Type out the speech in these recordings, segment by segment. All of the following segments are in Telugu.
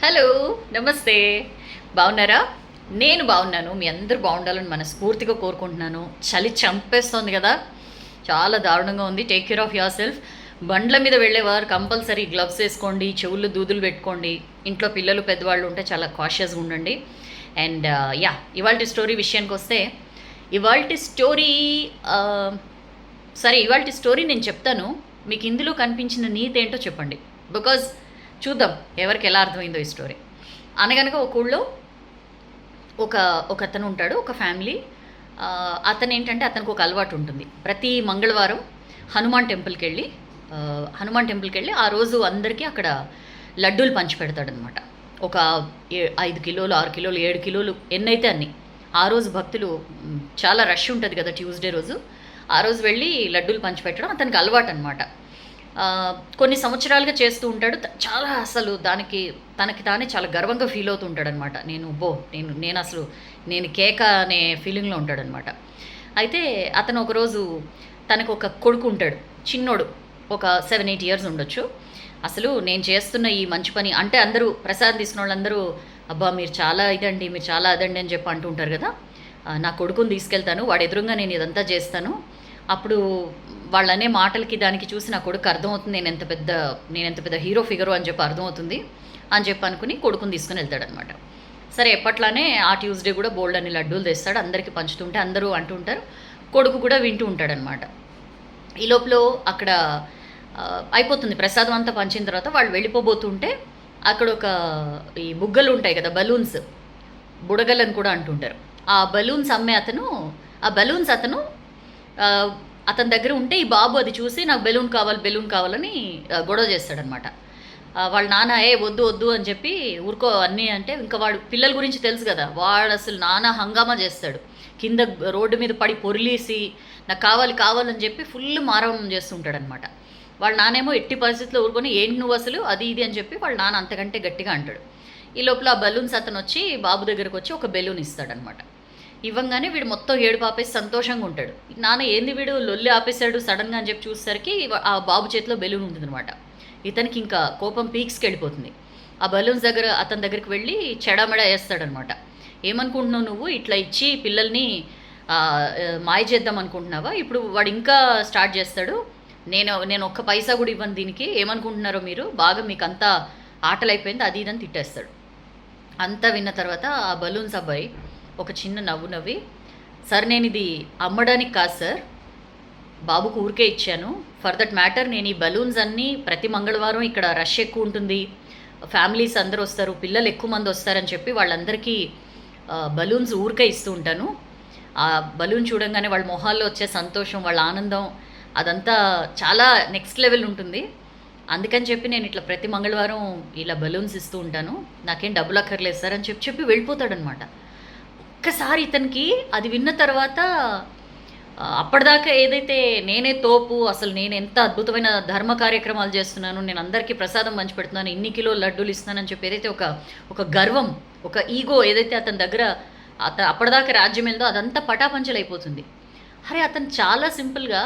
హలో, నమస్తే. బాగున్నారా? నేను బాగున్నాను. మీ అందరూ బాగుండాలని మనస్ఫూర్తిగా కోరుకుంటున్నాను. చలి చంపేస్తోంది కదా! చాలా దారుణంగా ఉంది. Take care of yourself. బండ్ల మీద వెళ్ళేవారు కంపల్సరీ గ్లవ్స్ వేసుకోండి, చెవుల్లో దూదులు పెట్టుకోండి. ఇంట్లో పిల్లలు పెద్దవాళ్ళు ఉంటే చాలా కాషియస్గా ఉండండి. అండ్ ఇవాల్టి స్టోరీ విషయానికి వస్తే, ఇవాల్టి స్టోరీ సరే, ఇవాల్టి స్టోరీ నేను చెప్తాను. మీకు ఇందులో కనిపించిన నీతి ఏంటో చెప్పండి. బికాజ్ చూద్దాం ఎవరికి ఎలా అర్థమైందో ఈ స్టోరీ. అనగనగా ఒక ఊళ్ళో ఒక ఒక అతను ఉంటాడు, ఒక ఫ్యామిలీ. అతను ఏంటంటే అతనికి ఒక అలవాటు ఉంటుంది. ప్రతి మంగళవారం హనుమాన్ టెంపుల్కి వెళ్ళి ఆ రోజు అందరికీ అక్కడ లడ్డూలు పంచి పెడతాడనమాట. ఒక 5 కిలోలు, 6 కిలోలు, 7 కిలోలు ఎన్నైతే అన్ని. ఆ రోజు భక్తులు చాలా రష్ ఉంటుంది కదా ట్యూస్డే రోజు. ఆ రోజు వెళ్ళి లడ్డూలు పంచిపెట్టడం అతనికి అలవాటు అనమాట. కొన్ని సంవత్సరాలుగా చేస్తూ ఉంటాడు. చాలా అసలు తనకి తానే చాలా గర్వంగా ఫీల్ అవుతూ ఉంటాడనమాట. నేను కేక అనే ఫీలింగ్లో ఉంటాడనమాట. అయితే అతను ఒకరోజు తనకు ఒక కొడుకు ఉంటాడు, చిన్నోడు, ఒక 7-8 ఇయర్స్ ఉండొచ్చు. అసలు నేను చేస్తున్న ఈ మంచి పని అంటే అందరూ ప్రసాదం తీసుకున్న వాళ్ళందరూ, అబ్బా మీరు చాలా అదండి అని చెప్పి అంటుంటారు కదా. నా కొడుకుని తీసుకెళ్తాను, వాడు ఎదురుగా నేను ఇదంతా చేస్తాను. అప్పుడు వాళ్ళనే మాటలకి దానికి చూసి నా కొడుకు అర్థమవుతుంది నేను ఎంత పెద్ద హీరో ఫిగరు అని చెప్పి అర్థమవుతుంది అని చెప్పి అనుకుని కొడుకుని తీసుకుని వెళ్తాడనమాట. సరే, ఎప్పట్లానే ఆ ట్యూస్డే కూడా బోల్డ్ అని లడ్డూలు తెస్తాడు, అందరికీ పంచుతుంటే అందరూ అంటుంటారు, కొడుకు కూడా వింటూ ఉంటాడనమాట. ఈ లోపల అక్కడ అయిపోతుంది ప్రసాదం అంతా పంచిన తర్వాత వాళ్ళు వెళ్ళిపోబోతుంటే అక్కడ ఈ బుగ్గలు ఉంటాయి కదా, బలూన్స్, బుడగలని కూడా అంటుంటారు. ఆ బలూన్స్ అమ్మే అతను అతని దగ్గర ఉంటే ఈ బాబు అది చూసి నాకు బెలూన్ కావాలని గొడవ చేస్తాడనమాట. వాళ్ళ నాన్న వద్దు అని చెప్పి ఊరుకో అన్నీ అంటే, ఇంకా వాడు పిల్లల గురించి తెలుసు కదా, వాడు అసలు నాన్న హంగామా చేస్తాడు. కింద రోడ్డు మీద పడి పొరిలేసి నాకు కావాలని చెప్పి ఫుల్ మారవం చేస్తుంటాడనమాట. వాళ్ళ నానేమో ఎట్టి పరిస్థితుల్లో ఊరుకొని ఏంటి నువ్వు అసలు అది ఇది అని చెప్పి వాళ్ళ నాన్న అంతకంటే గట్టిగా అంటాడు. ఈ లోపల ఆ బెలూన్స్ అతను వచ్చి బాబు దగ్గరకు వచ్చి ఒక బెలూన్ ఇస్తాడనమాట. ఇవ్వంగానే వీడు మొత్తం ఏడుపు ఆపేసి సంతోషంగా ఉంటాడు. నాన్న ఏంది వీడు లొల్లి ఆపేశాడు సడన్గా అని చెప్పి చూసేసరికి ఆ బాబు చేతిలో బెలూన్ ఉంటుందన్నమాట. ఇతనికి ఇంకా కోపం పీక్స్కి వెళ్ళిపోతుంది. ఆ బెలూన్స్ అతని దగ్గరికి వెళ్ళి చెడామెడా వేస్తాడనమాట. ఏమనుకుంటున్నావు నువ్వు, ఇట్లా ఇచ్చి పిల్లల్ని మాయ చేద్దాం అనుకుంటున్నావా? ఇప్పుడు వాడు ఇంకా స్టార్ట్ చేస్తాడు, నేను ఒక్క పైసా కూడా ఇవ్వను దీనికి, ఏమనుకుంటున్నారో మీరు, బాగా మీకు అంతా ఆటలైపోయింది అది ఇదని తిట్టేస్తాడు. అంతా విన్న తర్వాత ఆ బలూన్స్ అబ్బాయి ఒక చిన్న నవ్వు నవ్వి, సార్ నేను ఇది అమ్మడానికి కాదు సార్, బాబుకు ఊరికే ఇచ్చాను. ఫర్ దట్ మ్యాటర్ నేను ఈ బలూన్స్ అన్నీ ప్రతి మంగళవారం ఇక్కడ రష్ ఎక్కువ ఉంటుంది, ఫ్యామిలీస్ అందరూ వస్తారు, పిల్లలు ఎక్కువ మంది వస్తారని చెప్పి వాళ్ళందరికీ బలూన్స్ ఊరికే ఇస్తూ ఉంటాను. ఆ బలూన్ చూడంగానే వాళ్ళ మొహాల్లో వచ్చే సంతోషం, వాళ్ళ ఆనందం అదంతా చాలా నెక్స్ట్ లెవెల్ ఉంటుంది. అందుకని చెప్పి నేను ఇట్లా ప్రతి మంగళవారం ఇలా బలూన్స్ ఇస్తూ ఉంటాను, నాకేం డబ్బులు అక్కర్లేదు సార్ అని చెప్పి వెళ్ళిపోతాడనమాట. ఒక్కసారి ఇతనికి అది విన్న తర్వాత అప్పటిదాకా ఏదైతే నేనే తోపు, అసలు నేను ఎంత అద్భుతమైన ధర్మ కార్యక్రమాలు చేస్తున్నాను, నేను అందరికీ ప్రసాదం పంచిపెడుతున్నాను, ఇన్ని కిలో లడ్డూలు ఇస్తున్నానని చెప్పి ఏదైతే ఒక గర్వం, ఒక ఈగో ఏదైతే అతని దగ్గర అప్పటిదాకా రాజ్యం ఏందో అదంతా పటాపంచలైపోతుంది. అరే అతను చాలా సింపుల్గా,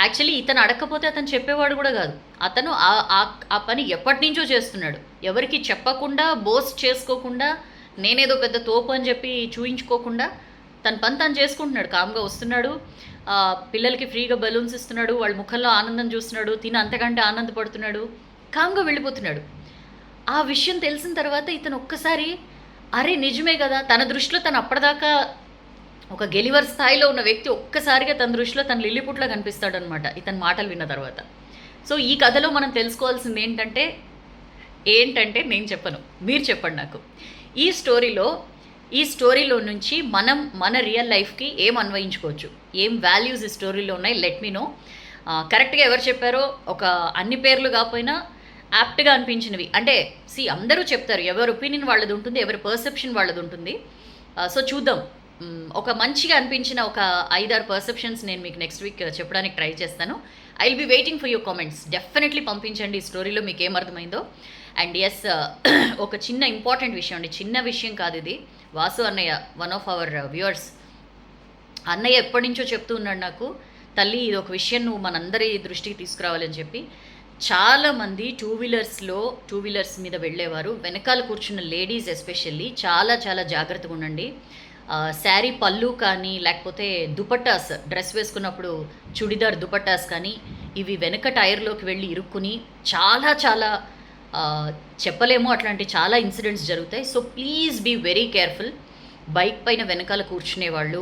యాక్చువల్లీ ఇతను అడగకపోతే అతను చెప్పేవాడు కూడా కాదు. అతను ఆ పని ఎప్పటి నుంచో చేస్తున్నాడు, ఎవరికి చెప్పకుండా, బోస్ట్ చేసుకోకుండా, నేనేదో పెద్ద తోపు అని చెప్పి చూయించుకోకుండా తన పని తను చేసుకుంటున్నాడు. కామ్గా వస్తున్నాడు, పిల్లలకి ఫ్రీగా బలూన్స్ ఇస్తున్నాడు, వాళ్ళ ముఖంలో ఆనందం చూస్తున్నాడు, తిని అంతకంటే ఆనందపడుతున్నాడు, కామ్గా వెళ్ళిపోతున్నాడు. ఆ విషయం తెలిసిన తర్వాత ఇతను ఒక్కసారి అరే నిజమే కదా, తన దృష్టిలో తను అప్పటిదాకా ఒక గెలివర్ స్థాయిలో ఉన్న వ్యక్తి ఒక్కసారిగా తన దృష్టిలో తను లిల్లిపుట్లా కనిపిస్తాడనమాట ఇతని మాటలు విన్న తర్వాత. సో ఈ కథలో మనం తెలుసుకోవాల్సింది ఏంటంటే నేను చెప్పను, మీరు చెప్పండి నాకు. ఈ స్టోరీలో నుంచి మనం మన రియల్ లైఫ్కి ఏం అన్వయించుకోవచ్చు, ఏం వాల్యూస్ ఈ స్టోరీలో ఉన్నాయి, లెట్ మీ నో. కరెక్ట్గా ఎవరు చెప్పారో, ఒక అన్ని పేర్లు కాకపోయినా యాప్ట్గా అనిపించినవి, అంటే అందరూ చెప్తారు, ఎవరి ఒపీనియన్ వాళ్ళది ఉంటుంది, ఎవరి పర్సెప్షన్ వాళ్ళది ఉంటుంది. సో చూద్దాం, ఒక మంచిగా అనిపించిన ఒక 5-6 పర్సెప్షన్స్ నేను మీకు నెక్స్ట్ వీక్ చెప్పడానికి ట్రై చేస్తాను. I will be waiting for your comments. Definitely పంపించండి ఈ స్టోరీలో మీకు ఏమర్థమైందో. అండ్ ఎస్, ఒక చిన్న ఇంపార్టెంట్ విషయం అండి, చిన్న విషయం కాదు ఇది. వాసు అన్నయ్య, వన్ ఆఫ్ అవర్ వ్యూవర్స్, అన్నయ్య ఎప్పటి నుంచో చెప్తూ ఉన్నాడు నాకు, తల్లి ఇది ఒక విషయం నువ్వు మనందరి దృష్టికి తీసుకురావాలని చెప్పి. చాలామంది టూ వీలర్స్ మీద వెళ్ళేవారు వెనకాల కూర్చున్న లేడీస్ ఎస్పెషల్లీ చాలా చాలా జాగ్రత్తగా ఉండండి. శారీ పళ్ళు కానీ లేకపోతే దుపట్టాస్ డ్రెస్ వేసుకున్నప్పుడు చుడిదార్ దుపట్టాస్ కానీ ఇవి వెనక టైర్లోకి వెళ్ళి ఇరుక్కుని చాలా చాలా చెప్పలేము, అట్లాంటి చాలా ఇన్సిడెంట్స్ జరుగుతాయి. So please be very careful. Bike పైన వెనకాల కూర్చునే వాళ్ళు,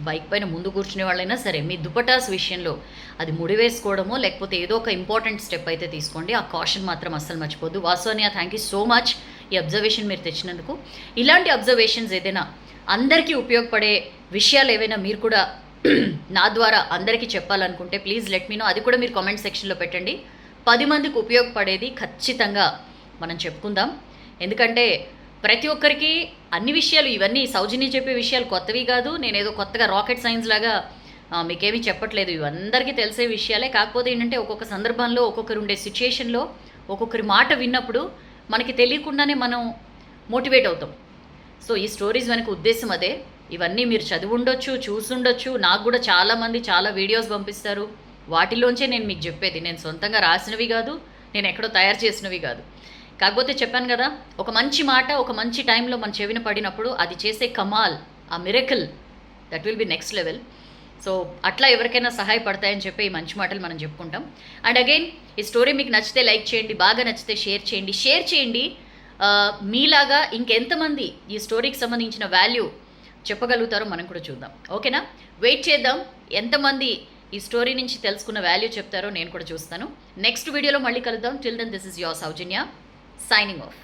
బైక్ పైన ముందు కూర్చునే వాళ్ళైనా సరే మీ దుపటాస్ విషయంలో అది ముడివేసుకోవడమో లేకపోతే ఏదో ఒక ఇంపార్టెంట్ స్టెప్ అయితే తీసుకోండి. ఆ కాషన్ మాత్రం అస్సలు మర్చిపోద్దు. వాసోనియా, థ్యాంక్ యూ సో మచ్ ఈ అబ్జర్వేషన్ మీరు తెచ్చినందుకు. ఇలాంటి అబ్జర్వేషన్స్ ఏదైనా అందరికీ ఉపయోగపడే విషయాలు ఏవైనా మీరు కూడా నా ద్వారా అందరికీ చెప్పాలనుకుంటే ప్లీజ్ లెట్ మీ నో. అది కూడా మీరు కామెంట్ సెక్షన్లో పెట్టండి. 10 మందికి ఉపయోగపడేది ఖచ్చితంగా మనం చెప్పుకుందాం. ఎందుకంటే ప్రతి ఒక్కరికి అన్ని విషయాలు, ఇవన్నీ సౌజన్య చెప్పే విషయాలు కొత్తవి కాదు. నేనేదో కొత్తగా రాకెట్ సైన్స్ లాగా మీకేమీ చెప్పట్లేదు. ఇవందరికీ తెలిసే విషయాలే. కాకపోతే ఏంటంటే ఒక్కొక్క సందర్భంలో ఒక్కొక్కరు ఉండే సిచ్యుయేషన్లో ఒక్కొక్కరి మాట విన్నప్పుడు మనకి తెలియకుండానే మనం మోటివేట్ అవుతాం. సో ఈ స్టోరీస్ వెనక ఉద్దేశం అదే. ఇవన్నీ మీరు చదివి ఉండొచ్చు, చూసుండొచ్చు. నాకు కూడా చాలామంది చాలా వీడియోస్ పంపిస్తారు. వాటిలోంచే నేను మీకు చెప్పేది. నేను సొంతంగా రాసినవి కాదు, నేను ఎక్కడో తయారు చేసినవి కాదు. కాకపోతే చెప్పాను కదా, ఒక మంచి మాట ఒక మంచి టైంలో మన చెవిన పడినప్పుడు అది చేసే కమాల్, ఆ miracle, that will be next level. So అట్లా ఎవరికైనా సహాయపడతాయని చెప్పి ఈ మంచి మాటలు మనం చెప్పుకుంటాం. అండ్ అగైన్ ఈ స్టోరీ మీకు నచ్చితే లైక్ చేయండి, బాగా నచ్చితే షేర్ చేయండి. మీలాగా ఇంకెంతమంది ఈ స్టోరీకి సంబంధించిన వాల్యూ చెప్పగలుగుతారో మనం కూడా చూద్దాం. ఓకేనా? వెయిట్ చేద్దాం ఎంతమంది ఈ స్టోరీ నుంచి తెలుసుకున్న వాల్యూ చెప్తారో నేను కూడా చూస్తాను. నెక్స్ట్ వీడియోలో మళ్ళీ కలుద్దాం. Till then this is your Sowjanya signing off.